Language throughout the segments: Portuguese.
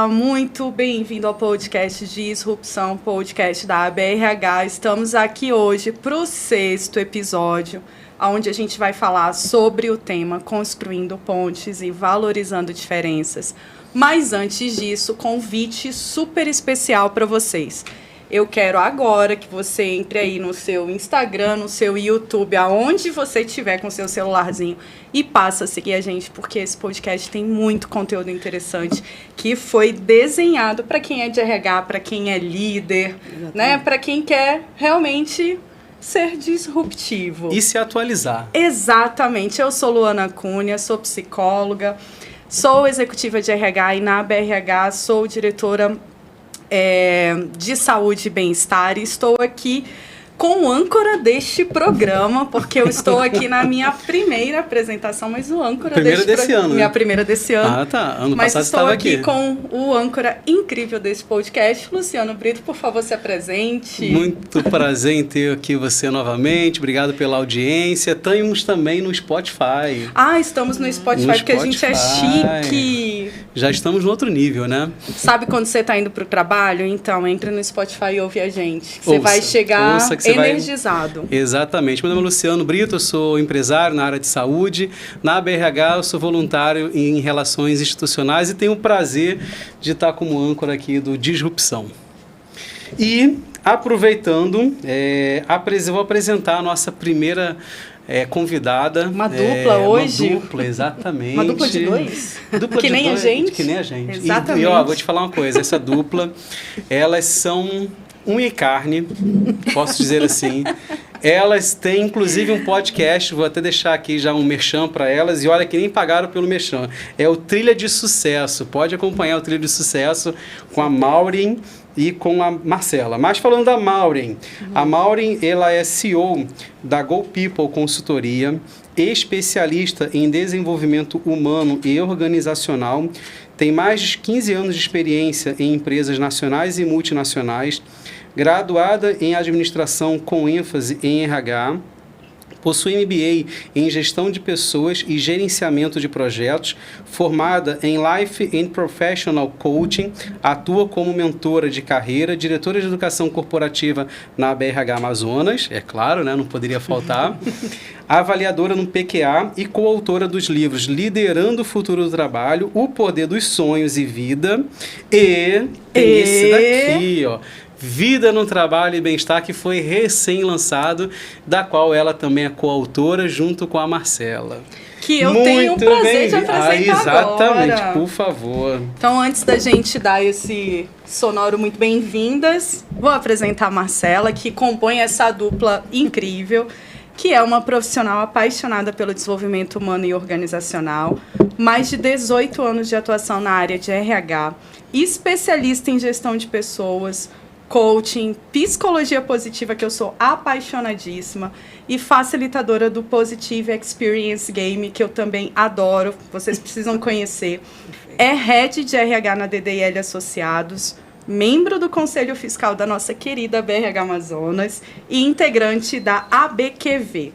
Olá, muito bem-vindo ao podcast Disrupção, podcast da ABRH. Estamos aqui hoje para o 6º episódio, onde a gente vai falar sobre o tema Construindo Pontes e Valorizando Diferenças. Mas antes disso, convite super especial para vocês. Eu quero agora que você entre aí no seu Instagram, no seu YouTube, aonde você estiver com o seu celularzinho e passa a seguir a gente, porque esse podcast tem muito conteúdo interessante que foi desenhado para quem é de RH, para quem é líder, né? Para quem quer realmente ser disruptivo. E se atualizar. Exatamente. Eu sou Luana Cunha, sou psicóloga, sou executiva de RH e na BRH sou diretora de saúde e bem-estar, e estou aqui com o âncora deste programa, porque eu estou aqui na minha primeira apresentação, mas o âncora desse ano. Minha primeira desse ano. Ah, tá. Ano mas passado estou aqui aqui com o âncora incrível desse podcast, Luciano Brito. Por favor, se apresente. Muito prazer em ter aqui você novamente. Obrigado pela audiência. Estamos também no Spotify. Ah, estamos no Spotify, porque a gente é chique. Já estamos no outro nível, né? Sabe quando você está indo para o trabalho? Então, entra no Spotify e ouve a gente. Você vai chegar energizado. Exatamente. Meu nome é Luciano Brito, eu sou empresário na área de saúde. Na BRH, eu sou voluntário em relações institucionais e tenho o prazer de estar como âncora aqui do Disrupção. E, aproveitando, vou apresentar a nossa primeira convidada. Uma dupla hoje? Uma dupla, exatamente. Uma dupla de dois? Dupla que de nem dois, a gente? Que nem a gente. Exatamente. E vou te falar uma coisa, essa dupla, elas são unha e carne, posso dizer assim. Elas têm, inclusive, um podcast, vou até deixar aqui já um merchan para elas, e olha que nem pagaram pelo merchan. É o Trilha de Sucesso. Pode acompanhar o Trilha de Sucesso com a Maureen e com a Marcela. Mas falando da Maureen, a Maureen, ela é CEO da Go People Consultoria, especialista em desenvolvimento humano e organizacional, tem mais de 15 anos de experiência em empresas nacionais e multinacionais, graduada em administração com ênfase em RH, possui MBA em gestão de pessoas e gerenciamento de projetos, formada em Life and Professional Coaching, atua como mentora de carreira, diretora de educação corporativa na BRH Amazonas, é claro, né, não poderia faltar, avaliadora no PQA e coautora dos livros Liderando o Futuro do Trabalho, O Poder dos Sonhos e Vida, e tem esse daqui, ó, Vida no Trabalho e Bem-Estar, que foi recém-lançado, da qual ela também é coautora, junto com a Marcela. Que eu tenho o prazer de apresentar exatamente, agora. Por favor. Então, antes da gente dar esse sonoro muito bem-vindas, vou apresentar a Marcela, que compõe essa dupla incrível, que é uma profissional apaixonada pelo desenvolvimento humano e organizacional, mais de 18 anos de atuação na área de RH, especialista em gestão de pessoas, coaching, psicologia positiva, que eu sou apaixonadíssima, e facilitadora do Positive Experience Game, que eu também adoro, vocês precisam conhecer. É head de RH na DDL Associados, membro do Conselho Fiscal da nossa querida BRH Amazonas e integrante da ABQV.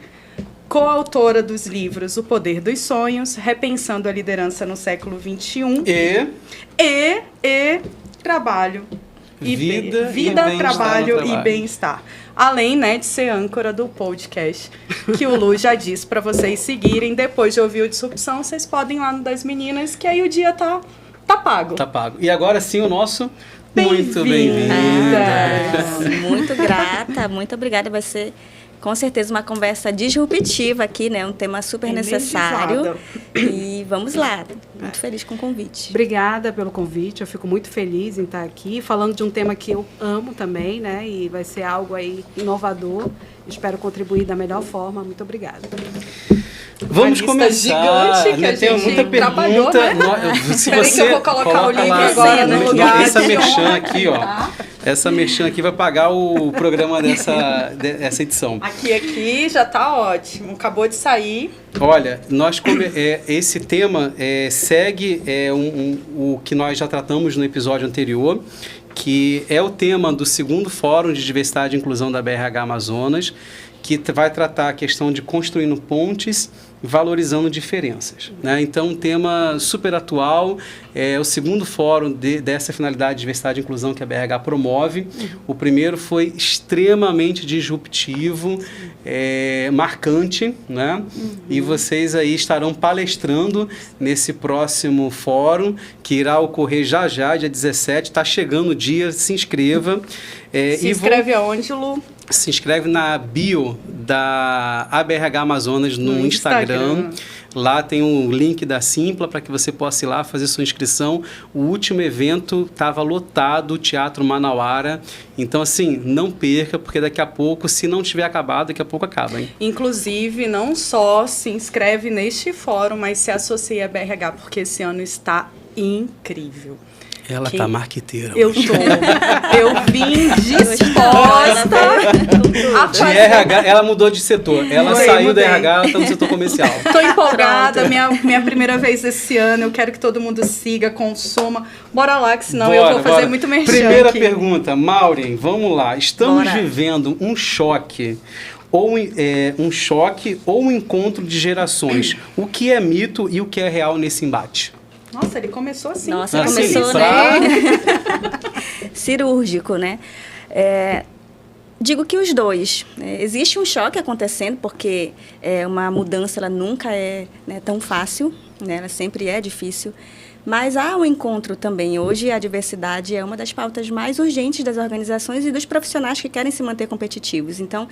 Coautora dos livros O Poder dos Sonhos, Repensando a Liderança no Século XXI e Trabalho. Vida, trabalho e bem-estar. Além, né, de ser âncora do podcast, que o Lu já disse para vocês seguirem. Depois de ouvir o Disrupção, vocês podem ir lá no das meninas, que aí o dia tá pago. Tá pago. E agora sim o nosso muito bem-vinda. Muito grata, muito obrigada. Vai ser com certeza uma conversa disruptiva aqui, né? Um tema super necessário. E vamos lá. Muito feliz com o convite. Obrigada pelo convite. Eu fico muito feliz em estar aqui falando de um tema que eu amo também, né? E vai ser algo aí inovador. Espero contribuir da melhor forma. Muito obrigada. Vamos começar. Gigante que a gente muita trabalhou, pergunta. Né? Se Peraí você que eu vou colocar o link agora no lugar. Essa merchan aqui, ó. Essa merchan aqui vai pagar o programa dessa edição. Aqui já tá ótimo. Acabou de sair. Olha, esse tema segue o que nós já tratamos no episódio anterior, que é o tema do 2º Fórum de Diversidade e Inclusão da BRH Amazonas, que vai tratar a questão de construindo pontes, valorizando diferenças, né? Então, um tema super atual, é o segundo fórum dessa finalidade de diversidade e inclusão que a BRH promove. O primeiro foi extremamente disruptivo, marcante, né? E vocês aí estarão palestrando nesse próximo fórum, que irá ocorrer já, dia 17, está chegando o dia, se inscreva. Se inscreve aonde, Lu? Se inscreve na bio da ABRH Amazonas no Instagram. Lá tem um link da Simpla para que você possa ir lá fazer sua inscrição. O último evento estava lotado, o Teatro Manauara. Então, assim, não perca, porque daqui a pouco, se não tiver acabado, daqui a pouco acaba, hein? Inclusive, não só se inscreve neste fórum, mas se associa à BRH, porque esse ano está incrível. Ela tá marqueteira. Eu tô. Eu vim disposta a fazer. De RH, ela mudou de setor. Ela saiu da RH, ela tá no setor comercial. Tô empolgada, minha primeira vez esse ano. Eu quero que todo mundo siga, consuma. Bora lá, que senão eu vou fazer muito merchan. Primeira aqui. pergunta, Maureen, vamos lá. Estamos vivendo um choque. Ou um encontro de gerações. O que é mito e o que é real nesse embate? Nossa, ele começou assim. Nossa, começou, né? Cirúrgico, né? Digo que os dois. Existe um choque acontecendo, porque uma mudança ela nunca é tão fácil, né? Ela sempre é difícil. Mas há um encontro também. Hoje, a diversidade é uma das pautas mais urgentes das organizações e dos profissionais que querem se manter competitivos. Então,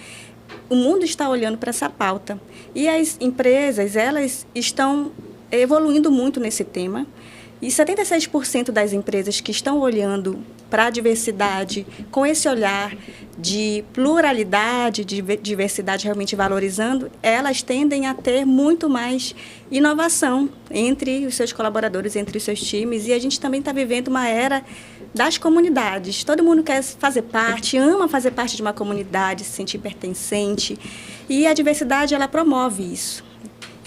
o mundo está olhando para essa pauta. E as empresas, elas estão evoluindo muito nesse tema. E 76% das empresas que estão olhando para a diversidade, com esse olhar de pluralidade, de diversidade realmente valorizando, elas tendem a ter muito mais inovação entre os seus colaboradores, entre os seus times. E a gente também está vivendo uma era das comunidades. Todo mundo quer fazer parte, ama fazer parte de uma comunidade, se sentir pertencente. E a diversidade, ela promove isso.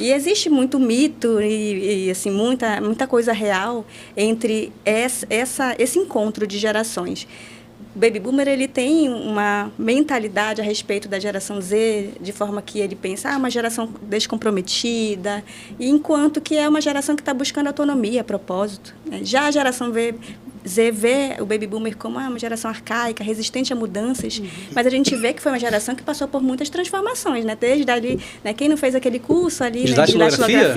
E existe muito mito e assim, muita coisa real entre esse encontro de gerações. O Baby Boomer ele tem uma mentalidade a respeito da geração Z, de forma que ele pensa, uma geração descomprometida, enquanto que é uma geração que está buscando autonomia, propósito. Já a geração Z vê o Baby Boomer como uma geração arcaica, resistente a mudanças, mas a gente vê que foi uma geração que passou por muitas transformações, né? Desde ali, né? Quem não fez aquele curso ali, de datilografia,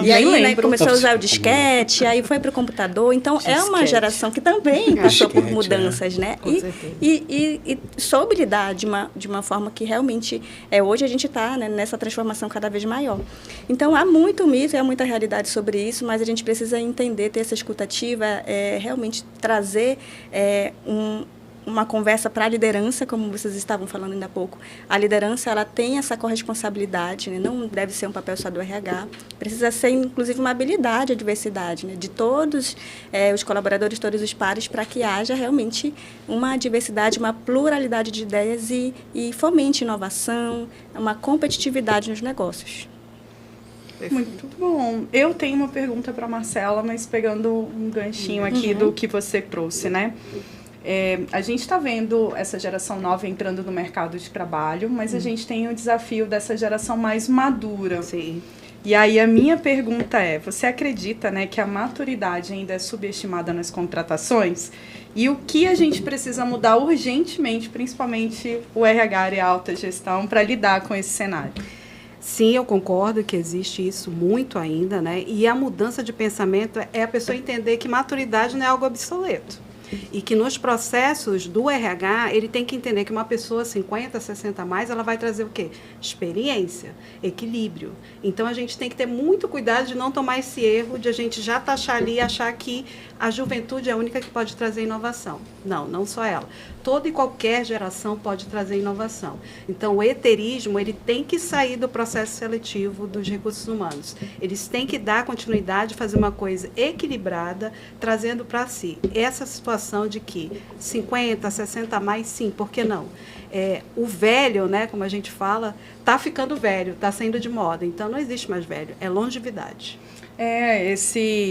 e aí começou a usar o disquete, aí foi para o computador. Então, é uma geração que também passou por mudanças, né? E soube lidar de uma forma que realmente, hoje a gente está, né, nessa transformação cada vez maior. Então, há muito mito, há muita realidade sobre isso, mas a gente precisa entender, ter essa escutativa, realmente trazer uma conversa para a liderança, como vocês estavam falando ainda há pouco. A liderança, ela tem essa corresponsabilidade, né? Não deve ser um papel só do RH, precisa ser, inclusive, uma habilidade, a diversidade, né? De todos os colaboradores, todos os pares, para que haja realmente uma diversidade, uma pluralidade de ideias e fomente inovação, uma competitividade nos negócios. Muito bom. Eu tenho uma pergunta para a Marcela, mas pegando um ganchinho aqui do que você trouxe, né? A gente está vendo essa geração nova entrando no mercado de trabalho, mas a gente tem o desafio dessa geração mais madura. Sim. E aí a minha pergunta você acredita, né, que a maturidade ainda é subestimada nas contratações? E o que a gente precisa mudar urgentemente, principalmente o RH e a alta gestão, para lidar com esse cenário? Sim, eu concordo que existe isso muito ainda, né? E a mudança de pensamento é a pessoa entender que maturidade não é algo obsoleto. E que nos processos do RH, ele tem que entender que uma pessoa 50, 60 a mais, ela vai trazer o quê? Experiência, equilíbrio. Então, a gente tem que ter muito cuidado de não tomar esse erro de a gente já taxar ali e achar que a juventude é a única que pode trazer inovação. Não, não só ela. Toda e qualquer geração pode trazer inovação. Então, o heterismo, ele tem que sair do processo seletivo dos recursos humanos. Eles têm que dar continuidade, fazer uma coisa equilibrada, trazendo para si essa situação de que 50, 60 a mais, sim, por que não? o velho, né, como a gente fala, está ficando velho, está saindo de moda. Então, não existe mais velho, é longevidade.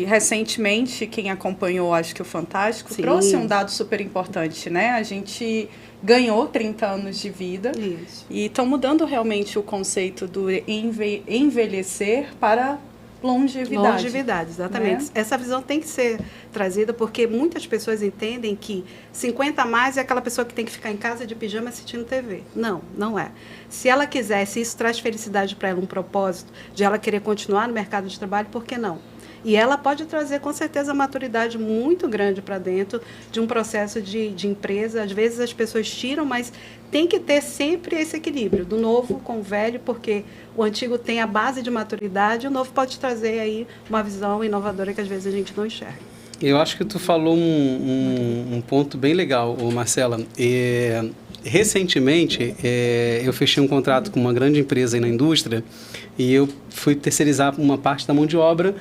Recentemente, quem acompanhou, acho que o Fantástico, Sim. trouxe um dado super importante, né? A gente ganhou 30 anos de vida. Isso. E estão mudando realmente o conceito do envelhecer para longevidade. Longevidade, exatamente. Né? Essa visão tem que ser trazida porque muitas pessoas entendem que 50 a mais é aquela pessoa que tem que ficar em casa de pijama assistindo TV. Não, não é. Se ela quiser, se isso traz felicidade para ela, um propósito de ela querer continuar no mercado de trabalho, por que não? E ela pode trazer, com certeza, maturidade muito grande para dentro de um processo de empresa. Às vezes as pessoas tiram, mas tem que ter sempre esse equilíbrio do novo com o velho, porque o antigo tem a base de maturidade, o novo pode trazer aí uma visão inovadora que às vezes a gente não enxerga. Eu acho que tu falou um ponto bem legal, Marcela. Recentemente, eu fechei um contrato com uma grande empresa aí na indústria e eu fui terceirizar uma parte da mão de obra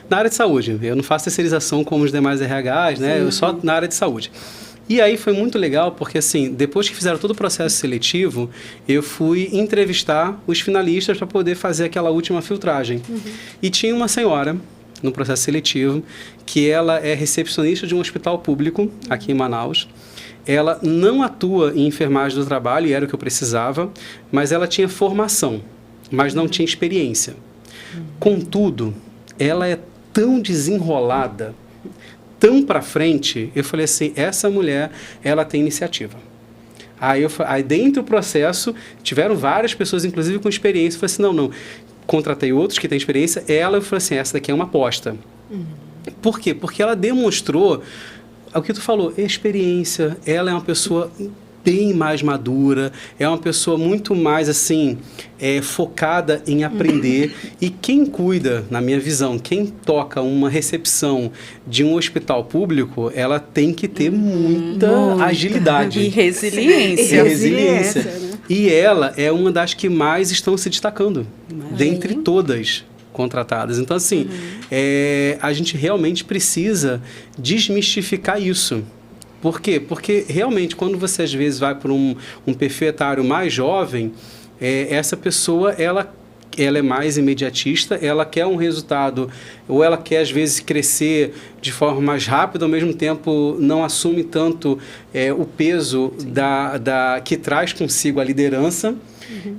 na área de saúde. Eu não faço terceirização como os demais RHs, né? Eu só na área de saúde. E aí foi muito legal porque, assim, depois que fizeram todo o processo seletivo, eu fui entrevistar os finalistas para poder fazer aquela última filtragem. E tinha uma senhora no processo seletivo que ela é recepcionista de um hospital público aqui em Manaus. Ela não atua em enfermagem do trabalho, e era o que eu precisava, mas ela tinha formação, mas não tinha experiência. Contudo, ela é tão desenrolada, tão para frente, eu falei assim, essa mulher, ela tem iniciativa. Aí dentro do processo, tiveram várias pessoas, inclusive com experiência, eu falei assim, não, contratei outros que têm experiência, eu falei assim, essa daqui é uma aposta. Por quê? Porque ela demonstrou o que tu falou, experiência, ela é uma pessoa bem mais madura, é uma pessoa muito mais, assim, focada em aprender. E quem cuida, na minha visão, quem toca uma recepção de um hospital público, ela tem que ter muita agilidade. E resiliência. E resiliência. Né? E ela é uma das que mais estão se destacando, dentre todas contratadas. Então, assim, a gente realmente precisa desmistificar isso. Por quê? Porque, realmente, quando você, às vezes, vai para um perfil etário mais jovem, essa pessoa, ela é mais imediatista, ela quer um resultado, ou ela quer, às vezes, crescer de forma mais rápida, ao mesmo tempo não assume tanto o peso que traz consigo a liderança.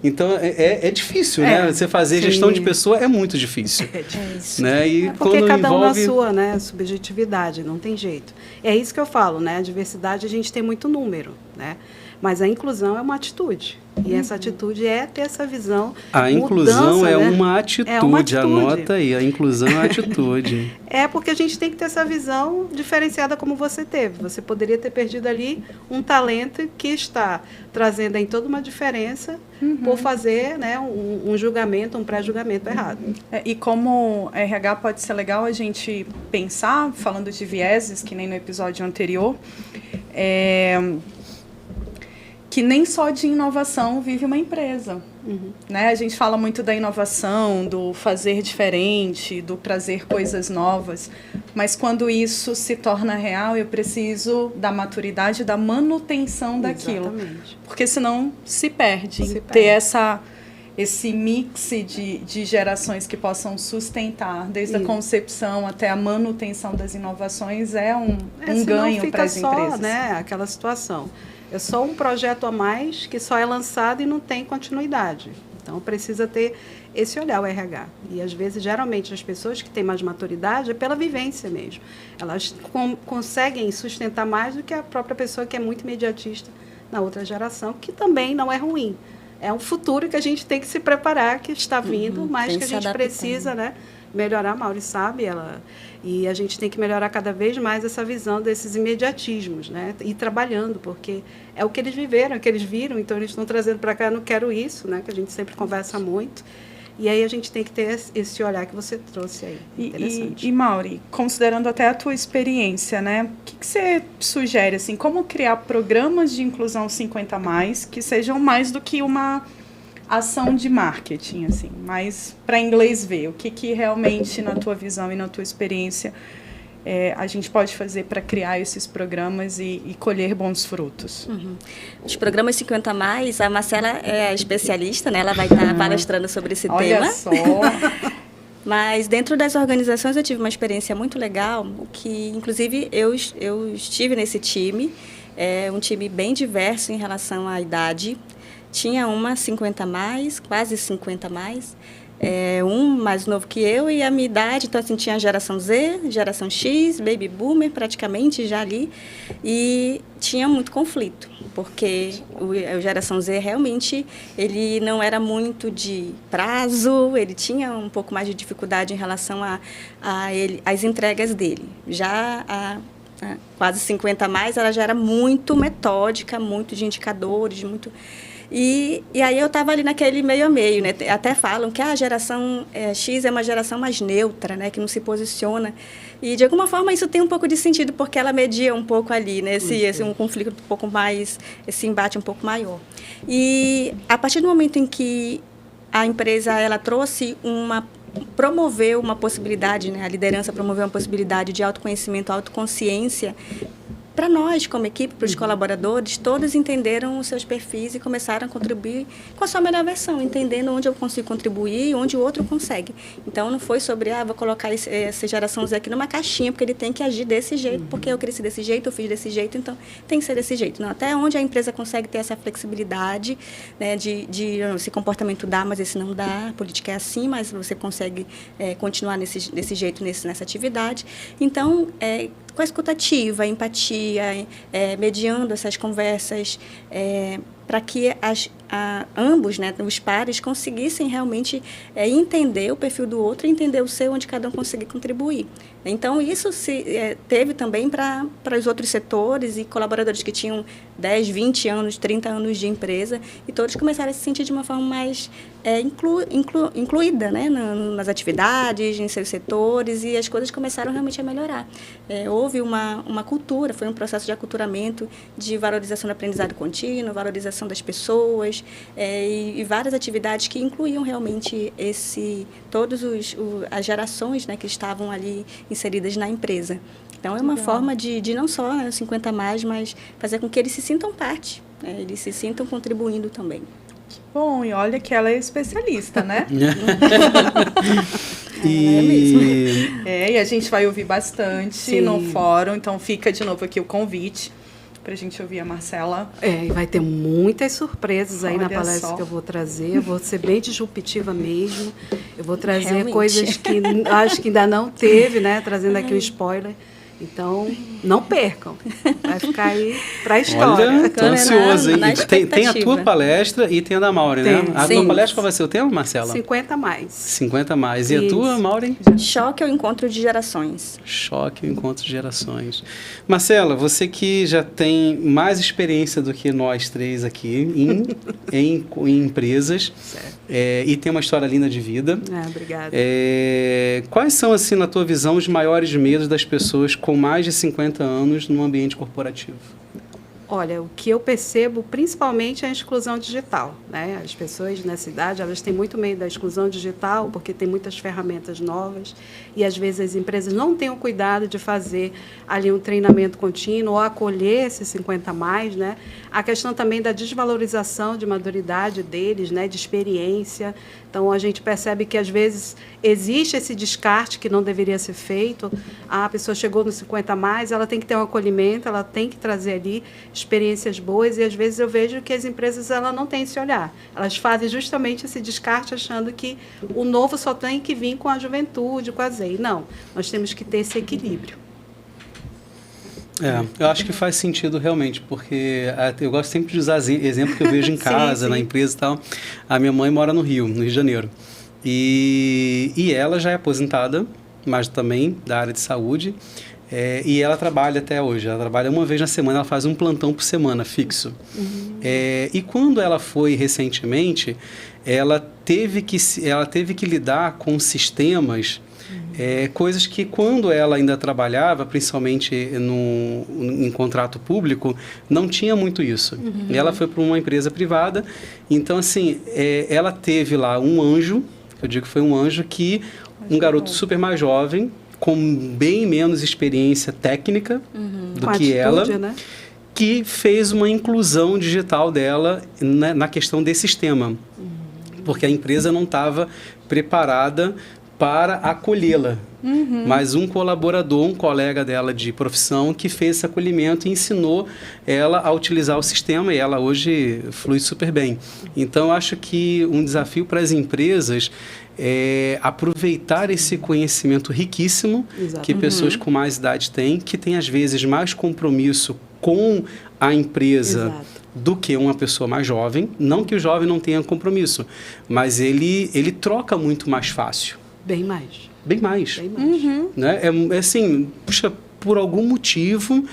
Então, é difícil, né? Você fazer gestão de pessoa é muito difícil. É difícil. Né? E porque quando cada um na envolve... sua, né, subjetividade, não tem jeito. É isso que eu falo, né? A diversidade, a gente tem muito número, né? Mas a inclusão é uma atitude. E essa atitude é ter essa visão. A inclusão mudança, é, né? uma atitude, anota aí, a inclusão é uma atitude. É porque a gente tem que ter essa visão diferenciada como você teve. Você poderia ter perdido ali um talento que está trazendo aí toda uma diferença por fazer, né, um julgamento, um pré-julgamento errado. E como RH pode ser legal a gente pensar, falando de vieses, que nem no episódio anterior, que nem só de inovação vive uma empresa. Né? A gente fala muito da inovação, do fazer diferente, do trazer coisas novas, mas quando isso se torna real, eu preciso da maturidade, da manutenção daquilo. Exatamente. Porque senão se perde. Ter esse mix de gerações que possam sustentar, desde a concepção até a manutenção das inovações, é um ganho para as empresas. Só, né, aquela situação. É só um projeto a mais que só é lançado e não tem continuidade. Então, precisa ter esse olhar, o RH. E, às vezes, geralmente, as pessoas que têm mais maturidade é pela vivência mesmo. Elas conseguem sustentar mais do que a própria pessoa que é muito imediatista na outra geração, que também não é ruim. É um futuro que a gente tem que se preparar, que está vindo, mas que a gente precisa, né, melhorar. A Mauri sabe, e a gente tem que melhorar cada vez mais essa visão desses imediatismos, né? E trabalhando, porque é o que eles viveram, é o que eles viram, então eles estão trazendo para cá, não quero isso, né? Que a gente sempre conversa muito. E aí a gente tem que ter esse olhar que você trouxe aí. Interessante. E Mauri, considerando até a tua experiência, né? O que você sugere, assim, como criar programas de inclusão 50+, que sejam mais do que uma ação de marketing, assim, mas para inglês ver, o que realmente, na tua visão e na tua experiência, a gente pode fazer para criar esses programas e colher bons frutos? Os programas 50 mais, a Marcela é a especialista, né? Ela vai estar palestrando sobre esse tema. Olha só! Mas dentro das organizações eu tive uma experiência muito legal, que inclusive eu estive nesse time, um time bem diverso em relação à idade. Tinha uma 50 mais, quase 50 mais, um mais novo que eu e a minha idade, então assim, tinha a geração Z, geração X, Baby Boomer praticamente já ali, e tinha muito conflito, porque a geração Z realmente ele não era muito de prazo, ele tinha um pouco mais de dificuldade em relação às entregas dele. Já a quase 50 mais, ela já era muito metódica, muito de indicadores, muito... E aí eu estava ali naquele meio a meio, né? Até falam que a geração X é uma geração mais neutra, né? Que não se posiciona. E, de alguma forma, isso tem um pouco de sentido, porque ela media um pouco ali, né? Um conflito um pouco mais, esse embate um pouco maior. E, a partir do momento em que a empresa ela trouxe promoveu uma possibilidade, né? A liderança promoveu uma possibilidade de autoconhecimento, autoconsciência. Para nós, como equipe, para os colaboradores, todos entenderam os seus perfis e começaram a contribuir com a sua melhor versão, entendendo onde eu consigo contribuir e onde o outro consegue. Então, não foi sobre, vou colocar essa geração Z aqui numa caixinha, porque ele tem que agir desse jeito, porque eu cresci desse jeito, eu fiz desse jeito, então tem que ser desse jeito. Não, até onde a empresa consegue ter essa flexibilidade, né, de esse comportamento dá, mas esse não dá, a política é assim, mas você consegue continuar desse jeito, nessa atividade. Então, com a escutativa, a empatia, mediando essas conversas, para que ambos, né, os pares, conseguissem realmente entender o perfil do outro e entender o seu, onde cada um conseguir contribuir. Então, isso teve também para os outros setores e colaboradores que tinham 10, 20 anos, 30 anos de empresa, e todos começaram a se sentir de uma forma mais incluída, né, nas atividades, em seus setores, e as coisas começaram realmente a melhorar. Houve uma cultura, foi um processo de aculturamento, de valorização do aprendizado contínuo, valorização das pessoas, e várias atividades que incluíam realmente todas as gerações, né, que estavam ali inseridas na empresa. Então, é uma forma de não só 50 mais, mas fazer com que eles se sintam parte, né, eles se sintam contribuindo também. Bom, e olha que ela é especialista, né? E a gente vai ouvir bastante no fórum, então fica de novo aqui o convite para a gente ouvir a Marcela. E vai ter muitas surpresas aí na palestra que eu vou trazer. Eu vou ser bem disruptiva mesmo. Eu vou trazer coisas que acho que ainda não teve, né? Trazendo aqui um spoiler. Então, não percam. Vai ficar aí para a história. Olha, tô ansioso, hein? Tem a tua palestra e tem a da Maureen, né? A tua palestra, qual vai ser o tema, Marcela? 50 mais. 50 mais. E a tua, Maureen? Choque ao encontro de gerações. Choque ao encontro de gerações. Marcela, você que já tem mais experiência do que nós três aqui em empresas, e tem uma história linda de vida. Obrigada. Quais são, assim, na tua visão, os maiores medos das pessoas com mais de 50 anos no ambiente corporativo? Olha, o que eu percebo principalmente é a exclusão digital, né? As pessoas nessa idade, elas têm muito medo da exclusão digital, porque tem muitas ferramentas novas e às vezes as empresas não têm o cuidado de fazer ali um treinamento contínuo ou acolher esses 50 mais, né? A questão também da desvalorização de maduridade deles, né? De experiência. Então, a gente percebe que às vezes existe esse descarte que não deveria ser feito. A pessoa chegou nos 50 mais, ela tem que ter um acolhimento, ela tem que trazer ali experiências boas, e às vezes eu vejo que as empresas não têm esse olhar. Elas fazem justamente esse descarte achando que o novo só tem que vir com a juventude, com a ZEI. Não, nós temos que ter esse equilíbrio. Eu acho que faz sentido realmente, porque eu gosto sempre de usar exemplo que eu vejo em casa, na empresa e tal. A minha mãe mora no Rio de Janeiro, e ela já é aposentada, mas também da área de saúde, e ela trabalha até hoje. Ela trabalha uma vez na semana, ela faz um plantão por semana, fixo. E quando ela foi recentemente, ela teve que lidar com sistemas, coisas que quando ela ainda trabalhava, principalmente em contrato público, não tinha muito isso. Ela foi para uma empresa privada, então assim, ela teve lá um anjo, eu digo que foi um anjo, um garoto super mais jovem, com bem menos experiência técnica do Com que atitude, ela, né? que fez uma inclusão digital dela na questão desse sistema. Porque a empresa não estava preparada para acolhê-la. Mas um colaborador, um colega dela de profissão, que fez esse acolhimento e ensinou ela a utilizar o sistema, e ela hoje flui super bem. Então, eu acho que um desafio para as empresas é aproveitar esse conhecimento riquíssimo que pessoas com mais idade têm, que têm, às vezes, mais compromisso com a empresa do que uma pessoa mais jovem. Não que o jovem não tenha compromisso, mas ele troca muito mais fácil. Bem mais. Bem mais. Bem mais. Né? É assim, puxa, por algum motivo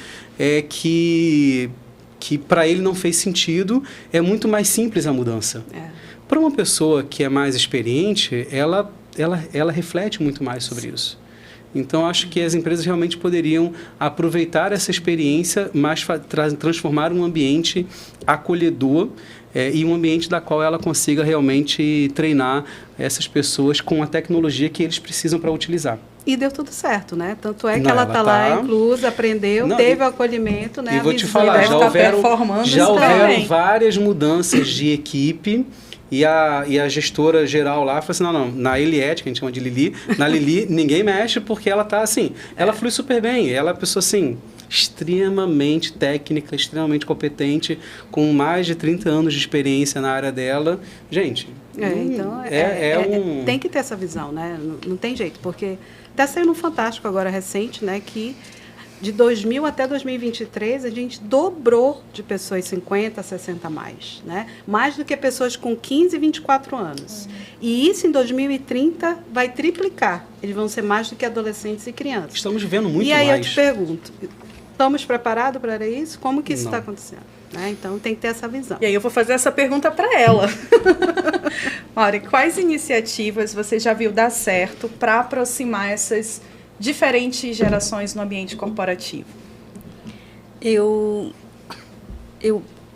que para ele não fez sentido, é muito mais simples a mudança. Para uma pessoa que é mais experiente, ela reflete muito mais sobre isso. Então, acho que as empresas realmente poderiam aproveitar essa experiência, mas transformar um ambiente acolhedor e um ambiente da qual ela consiga realmente treinar essas pessoas com a tecnologia que eles precisam para utilizar. E deu tudo certo, né? Tanto é que ela está lá inclusa, aprendeu, teve o acolhimento, né? E vou te falar, já houveram várias mudanças de equipe. E a gestora geral lá falou assim, não, na Eliette, que a gente chama de Lili, na Lili ninguém mexe porque ela tá assim, ela flui super bem, ela é uma pessoa assim, extremamente técnica, extremamente competente, com mais de 30 anos de experiência na área dela. Gente, então tem que ter essa visão, né? Não tem jeito, porque até saiu no Fantástico agora recente, né, que de 2000 até 2023, a gente dobrou de pessoas 50, 60 a mais, né? Mais do que pessoas com 15 e 24 anos. E isso em 2030 vai triplicar. Eles vão ser mais do que adolescentes e crianças. Estamos vendo muito mais. E aí eu te pergunto, estamos preparados para isso? Como que isso está acontecendo? Né? Então tem que ter essa visão. E aí eu vou fazer essa pergunta para ela. Olha, quais iniciativas você já viu dar certo para aproximar essas diferentes gerações no ambiente corporativo? Eu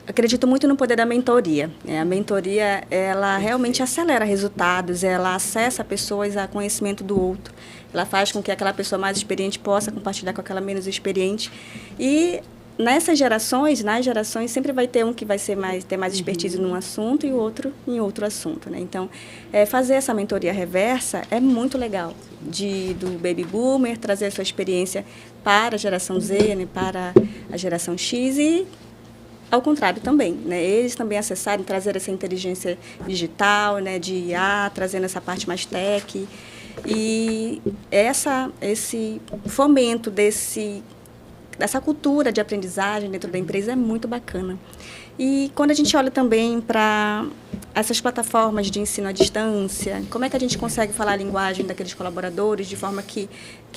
acredito muito no poder da mentoria. A mentoria, ela realmente acelera resultados, ela acessa pessoas a conhecimento do outro, ela faz com que aquela pessoa mais experiente possa compartilhar com aquela menos experiente. E nas gerações sempre vai ter um que vai ter mais expertise num assunto e o outro em outro assunto, né? Então, fazer essa mentoria reversa é muito legal, do baby boomer trazer a sua experiência para a geração Z, né, para a geração X e ao contrário também, né? Eles também acessarem, trazer essa inteligência digital, né, de IA, trazendo essa parte mais tech e esse fomento dessa cultura de aprendizagem dentro da empresa é muito bacana. E quando a gente olha também para essas plataformas de ensino à distância, como é que a gente consegue falar a linguagem daqueles colaboradores de forma que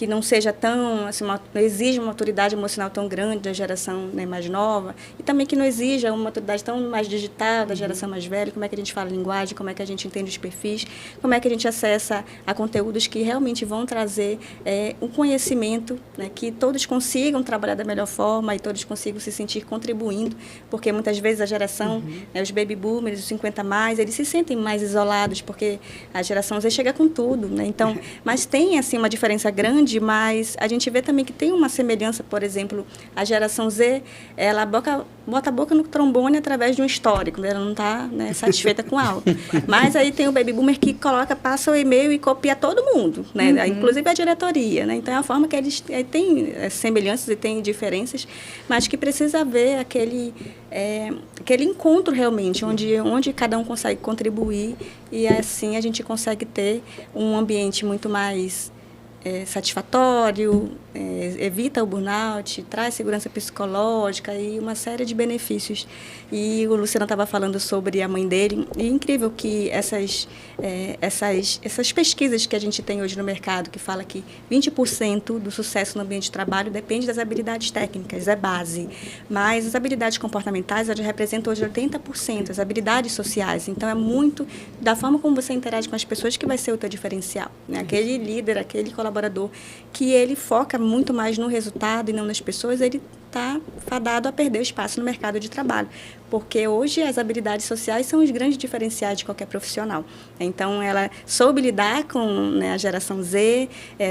não seja tão, assim, não exija uma maturidade emocional tão grande da geração, né, mais nova, e também que não exija uma maturidade tão mais digital da geração mais velha, como é que a gente fala a linguagem, como é que a gente entende os perfis, como é que a gente acessa a conteúdos que realmente vão trazer um conhecimento, né, que todos consigam trabalhar da melhor forma e todos consigam se sentir contribuindo, porque muitas vezes a geração, né, os baby boomers, os 50 mais, eles se sentem mais isolados, porque a geração Z chega com tudo, né? Então, mas tem assim uma diferença grande, mas a gente vê também que tem uma semelhança, por exemplo, a geração Z, ela bota a boca no trombone através de um histórico, né? Ela não está, né, satisfeita com algo. Mas aí tem o baby boomer que passa o e-mail e copia todo mundo, né? Inclusive a diretoria, né? Então é a forma que eles têm semelhanças e têm diferenças, mas que precisa haver aquele encontro realmente, onde cada um consegue contribuir e assim a gente consegue ter um ambiente muito mais satisfatório, evita o burnout, traz segurança psicológica e uma série de benefícios. E o Luciano estava falando sobre a mãe dele, e é incrível que essas pesquisas que a gente tem hoje no mercado, que fala que 20% do sucesso no ambiente de trabalho depende das habilidades técnicas, é base. Mas as habilidades comportamentais, elas representam hoje 80%, as habilidades sociais. Então, é muito da forma como você interage com as pessoas que vai ser o teu diferencial, né? Aquele líder, aquele colaborador, que ele foca muito mais no resultado e não nas pessoas, ele está fadado a perder o espaço no mercado de trabalho, porque hoje as habilidades sociais são os grandes diferenciais de qualquer profissional. Então, ela soube lidar com, né, a geração Z,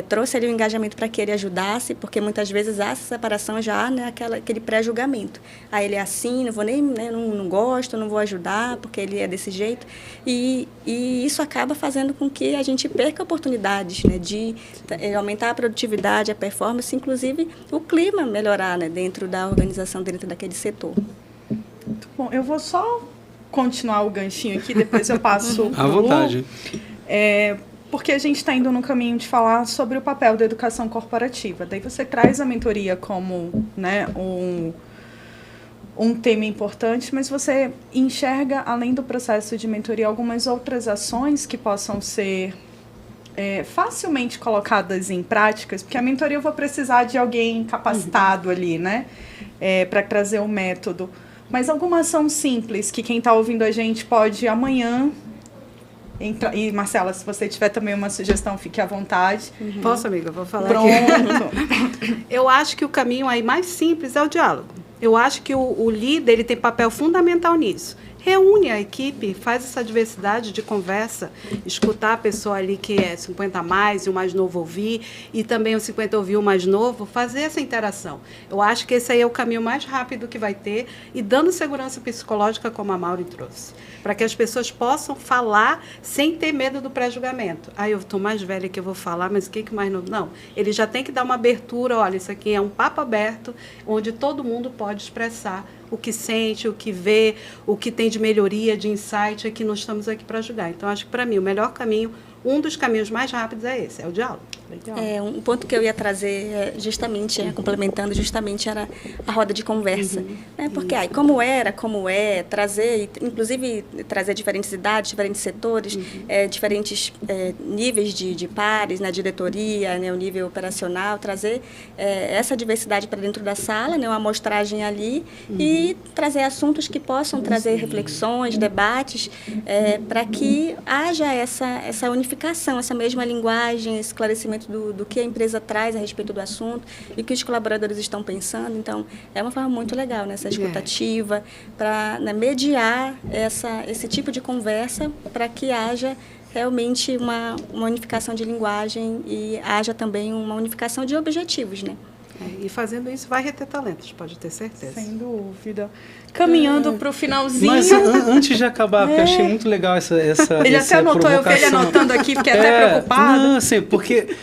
trouxe ali o engajamento para que ele ajudasse, porque muitas vezes há essa separação já, né, aquele pré-julgamento. Aí ele é assim, não vou nem, né, não gosto, não vou ajudar, porque ele é desse jeito. E isso acaba fazendo com que a gente perca oportunidades, né, de aumentar a produtividade, a performance, inclusive o clima melhorar, né, dentro da organização, dentro daquele setor. Muito bom. Eu vou só continuar o ganchinho aqui, depois eu passo à vontade. Porque a gente está indo no caminho de falar sobre o papel da educação corporativa. Daí você traz a mentoria como, né, um tema importante, mas você enxerga, além do processo de mentoria, algumas outras ações que possam ser facilmente colocadas em práticas, porque a mentoria eu vou precisar de alguém capacitado ali, né, para trazer o método. Mas alguma ação simples que quem está ouvindo a gente pode amanhã entrar. E, Marcela, se você tiver também uma sugestão, fique à vontade. Posso, amiga? Vou falar Pronto. aqui. Eu acho que o caminho aí mais simples é o diálogo. Eu acho que o líder ele tem papel fundamental nisso. Reúne a equipe, faz essa diversidade de conversa, escutar a pessoa ali que é 50 a mais e o mais novo ouvir, e também o 50 ouvir o mais novo, fazer essa interação. Eu acho que esse aí é o caminho mais rápido que vai ter, e dando segurança psicológica, como a Mauri trouxe, para que as pessoas possam falar sem ter medo do pré-julgamento. Eu estou mais velha que eu vou falar, mas o que mais novo? Não, ele já tem que dar uma abertura, olha, isso aqui é um papo aberto, onde todo mundo pode expressar o que sente, o que vê, o que tem de melhoria, de insight, é que nós estamos aqui para ajudar. Então, acho que, para mim, o melhor caminho, um dos caminhos mais rápidos é esse, é o diálogo. Legal. Um ponto que eu ia trazer, justamente, complementando, justamente, era a roda de conversa. Né? Porque, como é, trazer, inclusive, trazer diferentes idades, diferentes setores, diferentes níveis de pares, na diretoria, né, o nível operacional, trazer essa diversidade para dentro da sala, né, uma amostragem ali, e trazer assuntos que possam trazer reflexões, debates, para que haja essa unificação, essa mesma linguagem, esse esclarecimento do que a empresa traz a respeito do assunto e o que os colaboradores estão pensando. Então, é uma forma muito legal, né, essa escutativa, para, né, mediar esse tipo de conversa para que haja realmente uma unificação de linguagem e haja também uma unificação de objetivos, né? E fazendo isso vai reter talentos, pode ter certeza. Sem dúvida. Caminhando para o finalzinho. Mas antes de acabar, porque eu achei muito legal essa ele até anotou, eu vi ele anotando aqui, fiquei até preocupado. Não, assim, porque...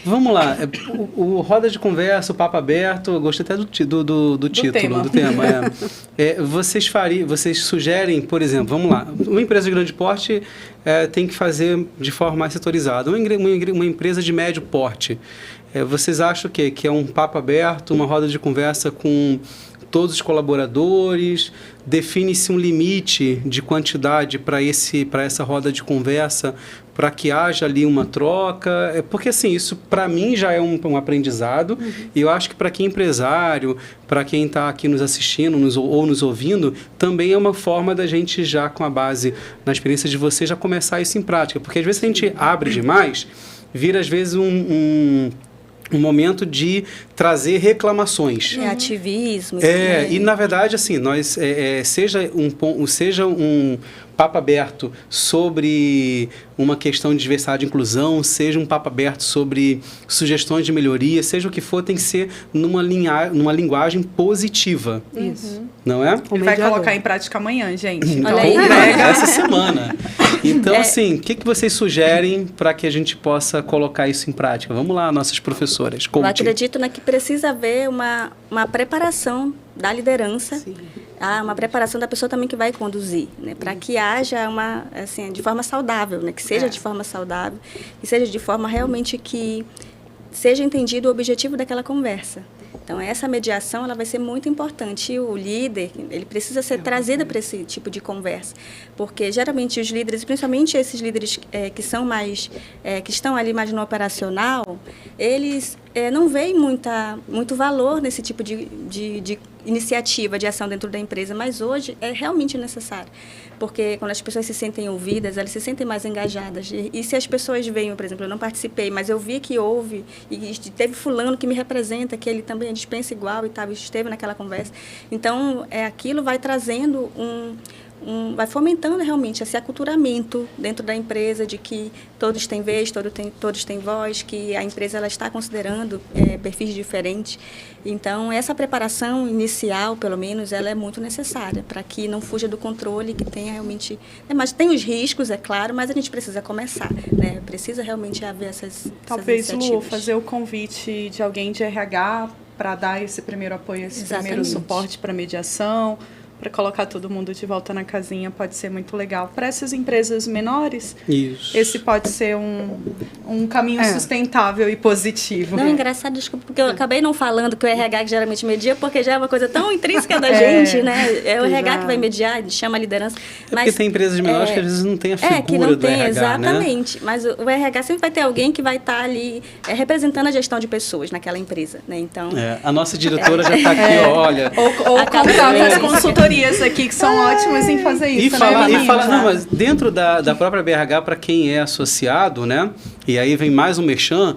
Vamos lá, o Roda de Conversa, o Papo Aberto, eu gostei até do título, do tema. Vocês sugerem, por exemplo, vamos lá, uma empresa de grande porte tem que fazer de forma mais setorizada, uma empresa de médio porte. Vocês acham que é um papo aberto, uma roda de conversa com todos os colaboradores, define-se um limite de quantidade para essa roda de conversa, para que haja ali uma troca? Porque, assim, isso para mim já é um aprendizado, e eu acho que para quem é empresário, para quem está aqui nos assistindo ou nos ouvindo, também é uma forma da gente já, com a base na experiência de vocês, já começar isso em prática. Porque às vezes a gente abre demais, vira às vezes um momento de trazer reclamações. Ativismo. E na verdade, assim, nós seja um papo aberto sobre uma questão de diversidade e inclusão, seja um papo aberto sobre sugestões de melhoria, seja o que for, tem que ser numa linguagem positiva. Isso. Não é? Ele vai colocar em prática amanhã, gente. Então, essa semana. Então, assim, o que vocês sugerem para que a gente possa colocar isso em prática? Vamos lá, nossas professoras. Eu acredito que precisa haver uma preparação da liderança, uma preparação da pessoa também que vai conduzir, né, para que haja de forma saudável, né, que seja de forma saudável, que seja de forma realmente que seja entendido o objetivo daquela conversa. Então, essa mediação ela vai ser muito importante. E o líder, ele precisa ser trazido para esse tipo de conversa. Porque, geralmente, os líderes, principalmente esses líderes que são mais... que estão ali mais no operacional, eles não veem muito valor nesse tipo de iniciativa, de ação dentro da empresa, mas hoje é realmente necessário. Porque quando as pessoas se sentem ouvidas, elas se sentem mais engajadas. E se as pessoas veem, por exemplo, eu não participei, mas eu vi que houve, e teve fulano que me representa, que ele também dispensa igual e tal, esteve naquela conversa. Então, aquilo vai trazendo vai fomentando realmente esse aculturamento dentro da empresa de que todos têm vez, todos têm voz, que a empresa ela está considerando perfis diferentes. Então, essa preparação inicial, pelo menos, ela é muito necessária para que não fuja do controle, que tenha realmente... Mas tem os riscos, é claro, mas a gente precisa começar, né? Precisa realmente haver essas iniciativas. Lu, fazer o convite de alguém de RH para dar esse primeiro apoio, esse primeiro suporte para mediação, para colocar todo mundo de volta na casinha, pode ser muito legal. Para essas empresas menores, esse pode ser um caminho sustentável e positivo. Não, engraçado, desculpa, porque eu acabei não falando que o RH que geralmente media, porque já é uma coisa tão intrínseca da gente, né? É o RH que vai mediar, chama a liderança. Porque tem empresas menores que às vezes não tem a figura que não do tem, RH, exatamente. Né? Mas o RH sempre vai ter alguém que vai estar ali representando a gestão de pessoas naquela empresa, né? Então... a nossa diretora já está aqui, olha... Ou contar as consultorias aqui, que são ótimas em fazer isso. Não, mas dentro da própria BRH, para quem é associado, né? E aí vem mais um merchan,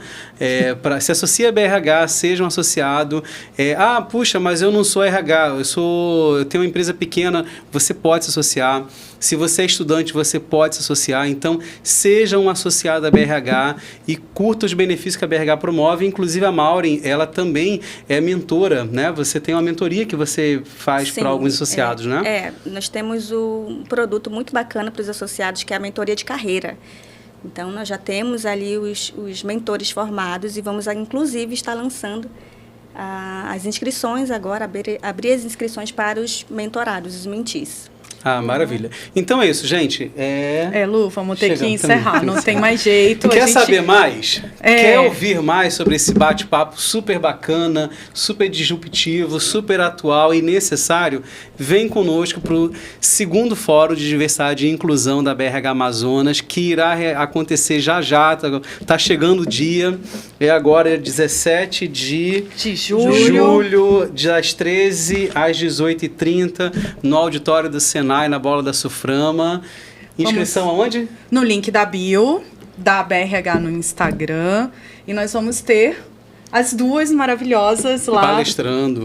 se associa a BRH, seja um associado. Puxa, mas eu não sou RH, eu tenho uma empresa pequena, você pode se associar. Se você é estudante, você pode se associar. Então, seja um associado da BRH e curta os benefícios que a BRH promove. Inclusive, a Maureen, ela também é mentora, né? Você tem uma mentoria que você faz para alguns associados, né? Nós temos um produto muito bacana para os associados, que é a mentoria de carreira. Então, nós já temos ali os mentores formados e vamos, inclusive, estar lançando as inscrições agora, abrir as inscrições para os mentorados, os mentis. Maravilha. Então é isso, gente. Lu, vamos ter que encerrar. Não tem mais jeito. Quer saber mais? Quer ouvir mais sobre esse bate-papo super bacana, super disruptivo, super atual e necessário? Vem conosco para o 2º Fórum de Diversidade e Inclusão da BRH Amazonas, que irá acontecer já. Está chegando o dia. Agora 17 de julho, das 13 às 18h30, no auditório do Senai, na Bola da Suframa. Inscrição aonde? No link da bio, da BRH no Instagram. E nós vamos ter as duas maravilhosas lá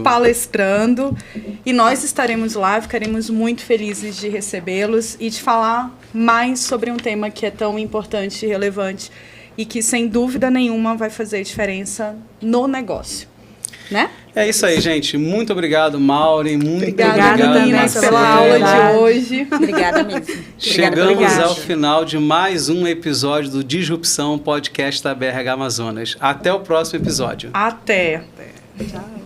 palestrando. E nós estaremos lá, ficaremos muito felizes de recebê-los e de falar mais sobre um tema que é tão importante e relevante e que, sem dúvida nenhuma, vai fazer diferença no negócio, né? É isso aí, gente. Muito obrigado, Maureen. Muito obrigada, meninas, pela aula de hoje. Obrigada mesmo. Chegamos ao final de mais um episódio do Disrupção Podcast da BRH Amazonas. Até o próximo episódio. Até. Tchau.